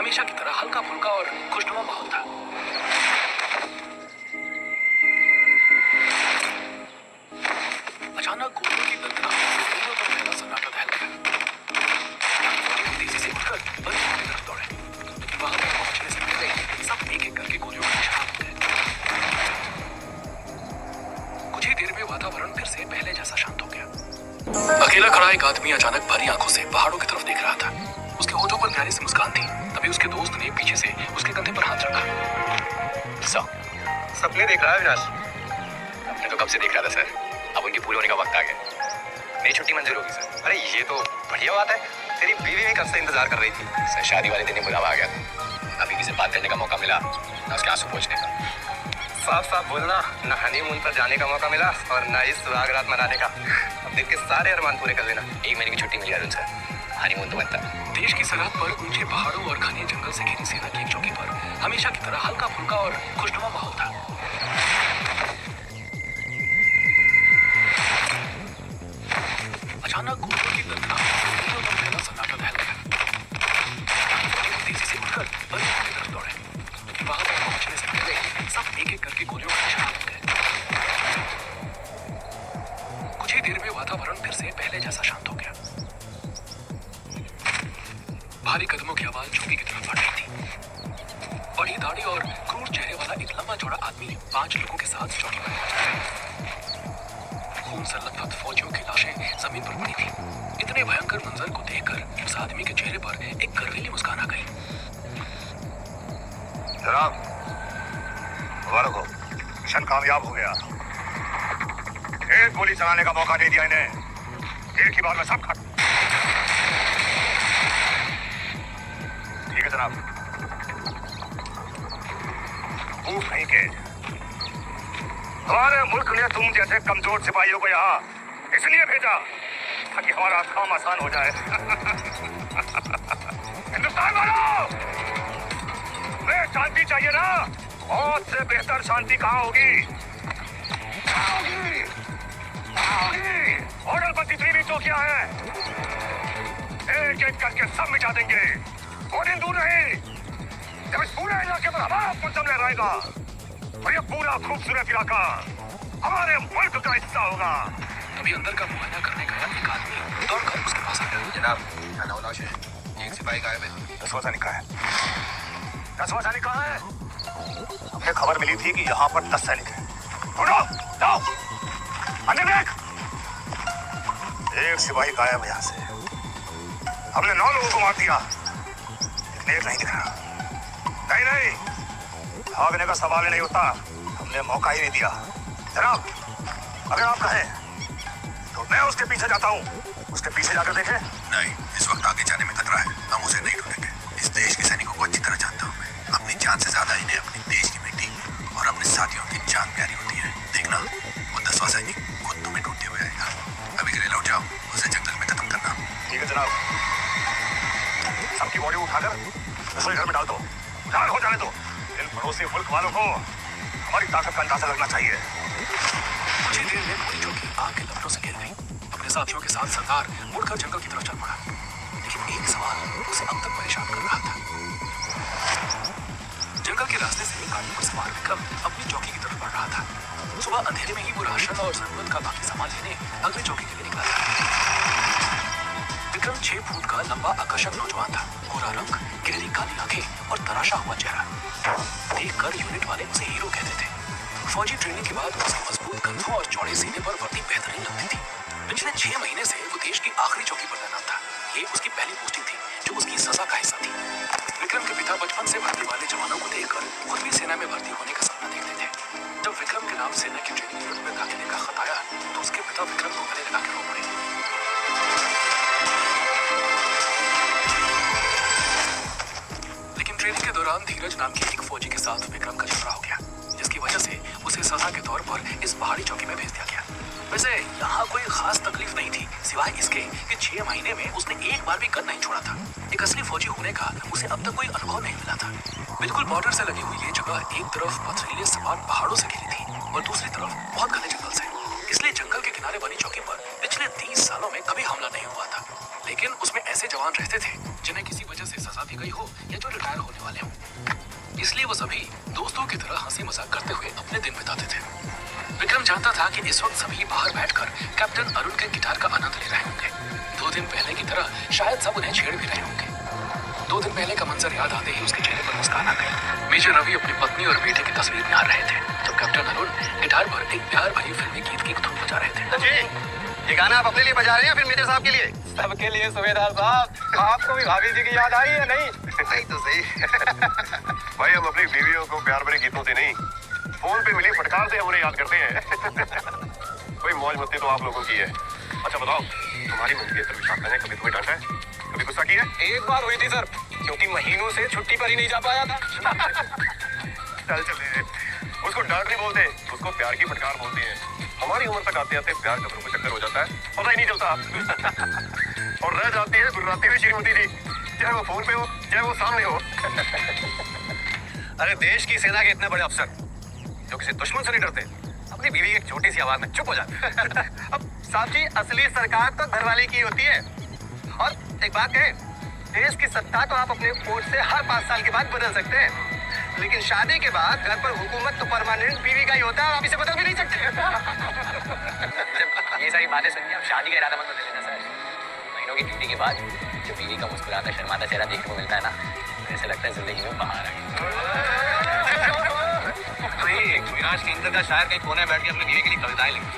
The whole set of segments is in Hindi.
हमेशा की तरह हल्का फुल्का और खुशनुमा माहौल था। अचानक गोलियों की दर्दनाक गोलियों पर फैला सन्नाटा फैल गया। तेजी से उठकर बंद की तरफ दौड़े, लेकिन वहां तक पहुंचने से पहले सब एक एक करके गोलियों का निशाना हो गए। कुछ ही देर में वातावरण फिर से पहले जैसा शांत हो गया। अकेला खड़ा एक आदमी अचानक भरी आंखों से पहाड़ों की तरफ देख रहा था। उसके होठों पर प्यारी सी मुस्कान थी। तभी उसके दोस्त ने पीछे से उसके कंधे पर हाथ रखा। सपने देख रहा है अविनाश? मैं तो कब से देख रहा था सर। अब उनकी पूरे होने का वक्त आ गया। मेरी छुट्टी मंजूर होगी सर। अरे ये तो बढ़िया बात है। तेरी बीवी भी कब से इंतजार कर रही थी। सर शादी वाले दिन ही बुलावा आ गया था। अभी किसी बात करने का मौका मिला ना उसके आंसू पोंछने का। साफ साफ बोलना, न हनीमून पर जाने का मौका मिला और न इस सुहाग रात मनाने का। अब दिल के सारे अरमान पूरे कर देना। 1 महीने की छुट्टी मिल जाए सर, हनीमून तो बनता। देश की सरहद पर ऊंचे पहाड़ों और घने जंगल से घिरी सेना की एक चौकी पर हमेशा की तरह हल्का फुल्का और खुशनुमा माहौल था। अचानक गोलियों की दर्दनाक गोलियों पर फैला सन्नाटा फैल गया। तेजी से उठकर बंद की तरफ दौड़े, लेकिन वहां तक पहुंचने से पहले सब एक एक करके गोलियों का निशाना हो गए। कुछ ही देर में वातावरण फिर से पहले जैसा शांत हो गया। भारी कदमों की आवाज चौकी की तरफ बढ़ रही थी। बड़ी दाढ़ी और क्रूर चेहरे वाला एक लंबा चौड़ा आदमी 5 लोगों के साथ चौकी पर पहुंच गया। खून से लथपथ फौजियों की लाशें जमीन पर पड़ी थी। इतने भयंकर मंजर को देखकर उस आदमी के चेहरे पर एक गर्वीली मुस्कान आ गई। जनाब, मुबारक हो, मिशन कामयाब हो गया। एक गोली चलाने का मौका दे दिया इन्हें। एक ही बार में सब खत्म। ठीक है जनाब, भूख नहीं के। हमारे मुल्क ने तुम जैसे कमजोर सिपाहियों को यहाँ इसलिए भेजा ताकि हमारा काम आसान हो जाए। हिंदुस्तान वालों, तुम्हें शांति चाहिए ना? बहुत से बेहतर शांति कहाँ होगी? होटल पर जितनी भी चौकियां हैं एक एक करके सब मिटा देंगे। वो दिन दूर नहीं जब इस पूरे इलाके पर हमारा पुतम लहराएगा और ये पूरा खूबसूरत इलाका हमारे मुल्क का हिस्सा होगा। तभी अंदर का मुआयना करने गया एक आदमी दौड़कर उसके पास आ गया। जनाब, क्या नौलाश है? एक सिपाही गायब है। 10 सैनिक है। 10 सैनिक कहाँ है? हमें खबर मिली थी कि यहाँ पर 10 सैनिक हैं। ढूंढो, जाओ, अंदर देख। एक सिपाही गायब है यहाँ से। हमने 9 लोगों को मार दिया, लेकिन एक नहीं दिख रहा। नहीं, भागने का सवाल ही नहीं होता। हमने मौका ही नहीं दिया। जनाब, अगर आप कहें तो मैं उसके पीछे जाता हूँ। उसके पीछे जाकर देखें। नहीं, इस वक्त आगे जाने में खतरा है। हम उसे नहीं ढूंढेंगे। इस देश के सैनिकों को अच्छी तरह जानता हूँ मैं। अपनी जान से ज्यादा इन्हें अपने देश की मिट्टी और अपने साथियों की जान प्यारी होती है। देखना, वो 10वां सैनिक खुद तुम्हें ढूंढते हुए आएगा। अभी के लिए लौट जाओ, उसे जंगल में खत्म करना। ठीक है जनाब। सबकी बॉडी उठाकर रसोई घर में डाल दो। जान हो जाने दो। इन पड़ोसी मुल्क वालों को हमारी ताकत का अंदाजा लगना चाहिए। कुछ ही देर में पूरी चौकी आग के लपटों से घिर गई। अपने साथियों के साथ सरदार मुड़कर जंगल की तरफ चल पड़ा, लेकिन एक सवाल उसे अब तक परेशान कर रहा था। जंगल के रास्ते से गाड़ी पर सवार विक्रम अपनी चौकी की तरफ बढ़ रहा था। सुबह अंधेरे में ही वो राशन और जरूरत का बाकी सामान लेने अगली चौकी के लिए निकला था। विक्रम 6 फुट का लंबा आकर्षक नौजवान था। गोरा रंग, गहरी काली आंखें और तराशा हुआ चेहरा देखकर यूनिट वाले उसे हीरो कहते थे। फौजी ट्रेनिंग के बाद उसके मजबूत कंधों और चौड़े सीने पर वर्दी बेहतरीन लगती थी। पिछले 6 महीने से वो देश की आखिरी चौकी पर तैनात था। ये उसकी पहली पोस्टिंग थी जो उसकी सजा का हिस्सा थी। विक्रम के पिता बचपन से भर्ती वाले जवानों को देखकर खुद भी सेना में भर्ती होने का सपना देखते थे। जब विक्रम के नाम सेना की ट्रेनिंग यूनिट में दाखिले का खत आया तो उसके पिता विक्रम को गले लगा के रो पड़े। लेकिन ट्रेनिंग के दौरान धीरज नाम के एक फौजी के साथ विक्रम का झगड़ा हो गया, जिसकी वजह से उसे सजा के तौर पर इस पहाड़ी चौकी में भेज दिया गया। वैसे यहाँ कोई खास तकलीफ नहीं थी, सिवाय इसके कि 6 महीने में उसने एक बार भी गन नहीं छोड़ा था। एक असली फौजी होने का उसे अब तक कोई अनुभव नहीं मिला था। बिल्कुल बॉर्डर से लगी हुई ये जगह एक तरफ पथरीले समान पहाड़ों से घिरी थी और दूसरी तरफ बहुत घने जंगल से। इसलिए जंगल के किनारे बनी चौकी पर पिछले 30 सालों में कभी हमला नहीं हुआ था। लेकिन उसमें ऐसे जवान रहते थे जिन्हें किसी वजह से सजा शादी गई हो या जो रिटायर होने वाले हो। इसलिए वो सभी दोस्तों की तरह हंसी मजाक करते हुए अपने दिन बिताते थे। विक्रम जानता था कि इस वक्त सभी बाहर बैठकर कैप्टन अरुण के गिटार का आनंद ले रहे होंगे। 2 दिन पहले की तरह शायद सब उन्हें छेड़ भी रहे होंगे। 2 दिन पहले का मंजर याद आते ही उसके चेहरे पर मुस्कान आ गई। मेजर रवि अपनी पत्नी और बेटे की तस्वीर निहार रहे थे जब कैप्टन अरुण गिटार पर एक प्यार भरी फिल्मी गीत की धुन बजा रहे थे। जी, ये गाना आप अपने लिए बजा रहे हैं या फिर मेजर साहब के लिए? सबके लिए सुबेदार साहब। आपको भी भाभी जी की याद आई है नहीं? नहीं तो सही। भाई हम अपनी बीवियों को प्यार भरे गीतों से नहीं, फोन पे मिली फटकार से उन्हें याद करते हैं। कोई मौज मस्ती तो आप लोगों की है। अच्छा बताओ, तुम्हारी मंजिल विशाखा ने कभी तुम्हें डांटा है, कभी गुस्सा किया है? एक बार हुई थी सर, क्योंकि महीनों से छुट्टी पर ही नहीं जा पाया था। चल उसको डांट नहीं बोलते, उसको प्यार की फटकार बोलते हैं। हमारी उम्र तक आते आते प्यार कब्रों को चक्कर हो जाता है, पता ही नहीं चलता। और रह जाती है गुर्राती हुई श्रीमती जी, चाहे वो फोन पे हो चाहे वो सामने हो। अरे देश की सेना के इतने बड़े अफसर जो किसी दुश्मन से नहीं डरते, अपनी बीवी की एक छोटी सी आवाज में चुप हो जाते। अब साहब जी, असली सरकार तो घरवाले की होती है। और एक बात कहें, देश की सत्ता तो आप अपने वोट से हर 5 साल के बाद बदल सकते हैं, लेकिन शादी के बाद घर पर हुकूमत तो परमानेंट बीवी का ही होता है और आप इसे बदल भी नहीं सकते। ये सारी बातें सुन के अब शादी का इरादा मत बदल लेना सर। महीनों की ड्यूटी के बाद जब बीवी का मुस्कुराता शर्माता चेहरा देखने को मिलता है ना, तो ऐसा लगता है जिंदगी में बाहर आ गई। विराज केंद्र का शायर कहीं कोने बैठ के अपनी बीवी के लिए कविताएं लिखते।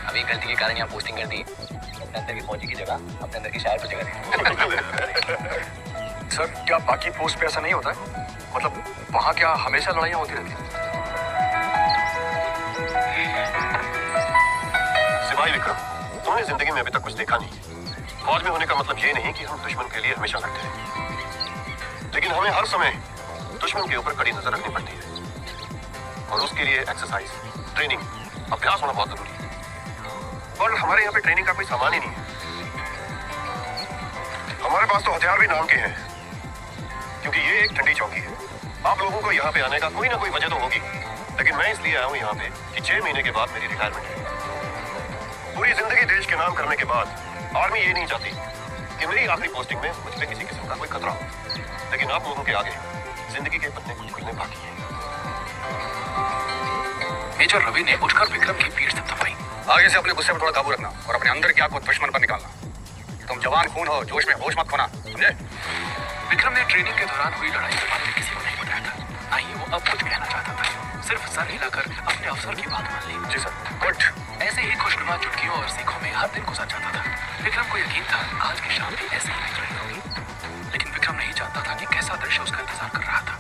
अभी गलती के कारण यहाँ पोस्टिंग कर दी, अपने अंदर की फौजी की जगह अपने अंदर की शायर पर जगह दी। सर क्या बाकी पोस्ट पे ऐसा नहीं होता है? मतलब वहाँ क्या हमेशा लड़ाइयाँ होती रहती हैं? सिपाही विक्रम, तुमने जिंदगी में अभी तक कुछ देखा नहीं है। फौज में होने का मतलब ये नहीं कि हम दुश्मन के लिए हमेशा लड़ते हैं, लेकिन हमें हर समय दुश्मन के ऊपर कड़ी नजर रखनी पड़ती है और उसके लिए एक्सरसाइज, ट्रेनिंग, अभ्यास होना बहुत जरूरी है। और हमारे यहाँ पे ट्रेनिंग का कोई सामान ही नहीं है। हमारे पास तो हथियार भी नाम के हैं, क्योंकि ये एक ठंडी चौकी है। आप लोगों को यहाँ पे आने का कोई ना कोई वजह तो होगी, लेकिन मैं इसलिए आया हूँ यहाँ पे कि 6 महीने के बाद मेरी रिटायरमेंट है। पूरी जिंदगी देश के नाम करने के बाद आर्मी ये नहीं चाहती कि मेरी आखिरी पोस्टिंग में मुझ पे किसी किस्म का कोई खतरा हो, लेकिन आप लोगों के आगे जिंदगी के पन्ने कुछ खुलने बाकी है। मेजर रवि ने उठकर विक्रम की पीठ थपथपाई। आगे से अपने गुस्से पर थोड़ा काबू रखना और अपने अंदर की आग को दुश्मन पर निकालना। तुम जवान खून हो, जोश में होश मत खोना, समझे? विक्रम ने ट्रेनिंग के दौरान हुई लड़ाई के बारे में किसी को नहीं बताया था, ना ही वो अब कुछ कहना चाहता था। सिर्फ सर हिलाकर अपने अफसर की बात मान ली। जी सर, गुड। ऐसे ही खुशनुमा चुटकियों और सीखों में हर दिन गुजर जाता था। विक्रम को यकीन था आज की शाम भी ऐसे ही गुजर होगी, लेकिन विक्रम नहीं जानता था कि कैसा दृश्य उसका इंतजार कर रहा था।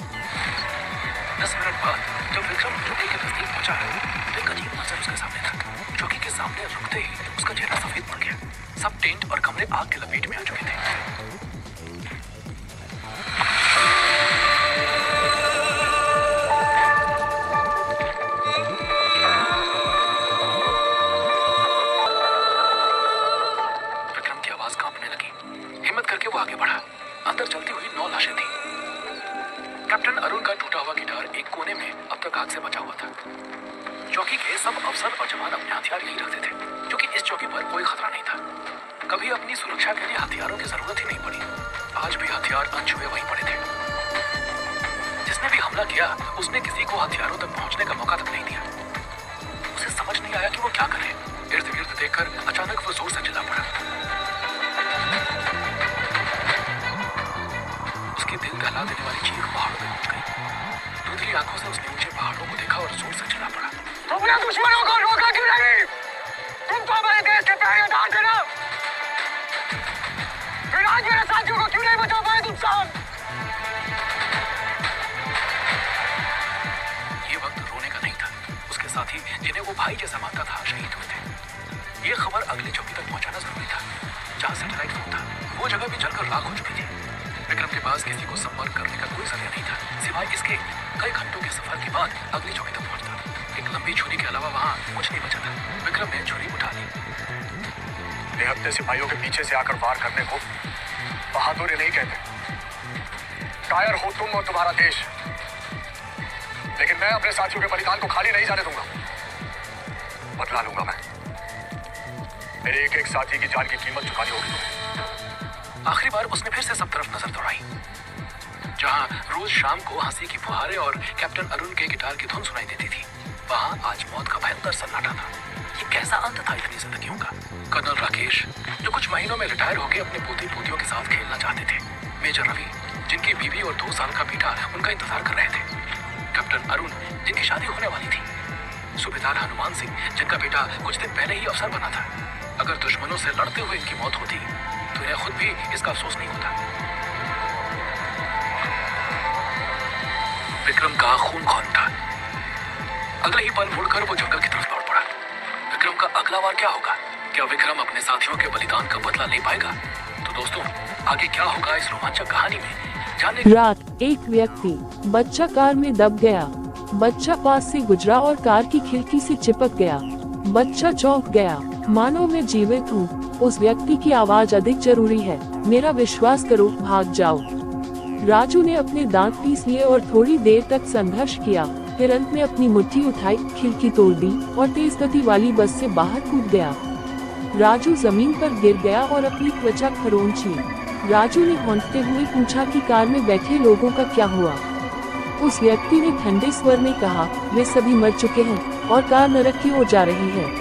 10 मिनट बाद जब विक्रम चौकी के नजदीक पहुंचा तो एक अजीब मंजर उसके सामने था। चौकी के सामने रुकते ही उसका चेहरा सफेद पड़ गया। सब टेंट और कमरे आग के लपेट में आ चुके थे। विक्रम की आवाज कांपने लगी। हिम्मत करके वो आगे बढ़ा। अंदर जलती हुई 9 लाशें थी। कैप्टन अरुण का टूटा हुआ गिटार एक कोने में अब तक आग से बचा हुआ था। चौकी के सब अफसर और जवान अपने हथियार यहीं रखते थे, क्योंकि इस चौकी पर कोई खतरा नहीं था। कभी अपनी सुरक्षा के लिए हथियारों की जरूरत ही नहीं पड़ी। आज भी हथियार अनछुए वहीं पड़े थे। जिसने भी हमला किया उसने किसी को हथियारों तक पहुंचने का मौका तक नहीं दिया। उसे समझ नहीं आया कि वो क्या करे। इर्द गिर्द देखकर अचानक वो जोर से चिल्ला पड़ा। उसकी दिल दहला देने वाली चीख पहाड़ों में पहुंच गई। धुंधली आंखों से उसने ऊंचे पहाड़ों को देखा और जोर से चिल्ला पड़ा। तुमने दुश्मनों को रोका क्यों नहीं? तुम तो हमारे देश के पहरेदार थे ना? फिर आज मेरे साथियों को क्यों नहीं बचा पाए तुम सब? ये वक्त रोने का नहीं था। उसके साथी जिन्हें वो भाई जैसा मानता था शहीद हुए थे। ये खबर अगली चौकी तक पहुंचाना जरूरी था, जहां सैटेलाइट फोन था। वो जगह भी जलकर राख हो चुकी थी। विक्रम के पास किसी को संपर्क करने का कोई जरिया नहीं था, सिवाय इसके कई घंटों के सफर के बाद अगली चौकी तक पहुंचता। एक लंबी छुरी के अलावा वहां कुछ नहीं बचा था। विक्रम ने छुरी उठा ली। निहत्थे सिपाहियों के पीछे से आकर वार करने को बहादुरी नहीं कहते। कायर हो तुम और तुम्हारा देश, लेकिन मैं अपने साथियों के बलिदान को खाली नहीं जाने दूंगा। बदला लूंगा मैं। मेरे एक एक साथी की जान की कीमत चुकानी होगी तुम्हें। आखिरी बार उसने फिर से सब तरफ नजर दौड़ाई। जहां रोज शाम को हंसी की फुहारें और कैप्टन अरुण के गिटार की धुन सुनाई देती थी, वहां आज मौत का भयंकर सन्नाटा था। ये कैसा अंत था इतनी जिंदगियों का? कर्नल राकेश, जो कुछ महीनों में रिटायर होकर अपने पोती पोतियों के साथ खेलना चाहते थे, मेजर रवि, जिनकी बीवी और 2 साल का बेटा उनका इंतजार कर रहे थे, कैप्टन अरुण, जिनकी शादी होने वाली थी, सूबेदार हनुमान सिंह, जिनका बेटा कुछ दिन पहले ही अफसर बना था। अगर दुश्मनों से लड़ते हुए इनकी मौत होती तो इन्हें खुद भी इसका अफसोस नहीं होता। विक्रम का खून खौल उठा। अगले ही पल मुड़कर वो जंगल की तरफ दौड़ पड़ा। विक्रम का अगला वार क्या होगा? क्या विक्रम अपने साथियों के बलिदान का बदला ले पाएगा? तो दोस्तों, आगे क्या होगा इस रोमांचक कहानी में जानने। रात, एक व्यक्ति, बच्चा कार में दब गया। बच्चा पास से गुजरा और कार की खिड़की से चिपक गया। बच्चा चौंक गया, मानो मैं जीवित हूँ। उस व्यक्ति की आवाज अधिक जरूरी है, मेरा विश्वास करो, भाग जाओ। राजू ने अपने दांत पीस लिए और थोड़ी देर तक संघर्ष किया, फिर अंत में अपनी मुट्ठी उठाई, खिड़की तोड़ दी और तेज गति वाली बस से बाहर कूद गया। राजू जमीन पर गिर गया और अपनी त्वचा खरोंची। राजू ने हौंकते हुए पूछा कि कार में बैठे लोगों का क्या हुआ। उस व्यक्ति ने ठंडे स्वर में कहा, वे सभी मर चुके हैं और कार नरक की ओर जा रही है।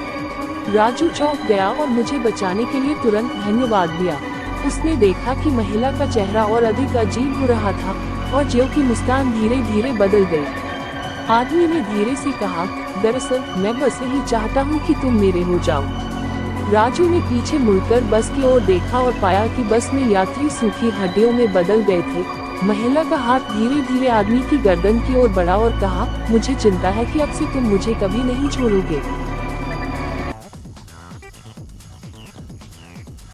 राजू चौंक गया और मुझे बचाने के लिए तुरंत धन्यवाद दिया। उसने देखा कि महिला का चेहरा और अधिक अजीब हो रहा था और ज्यों की मुस्कान धीरे धीरे बदल गई। आदमी ने धीरे से कहा, दरअसल मैं बस यही चाहता हूँ कि तुम मेरे हो जाओ। राजू ने पीछे मुड़कर बस की ओर देखा और पाया कि बस में यात्री सूखी हड्डियों में बदल गए थे। महिला का हाथ धीरे धीरे आदमी की गर्दन की ओर बढ़ा और कहा, मुझे चिंता है कि अब से तुम मुझे कभी नहीं छोड़ोगे।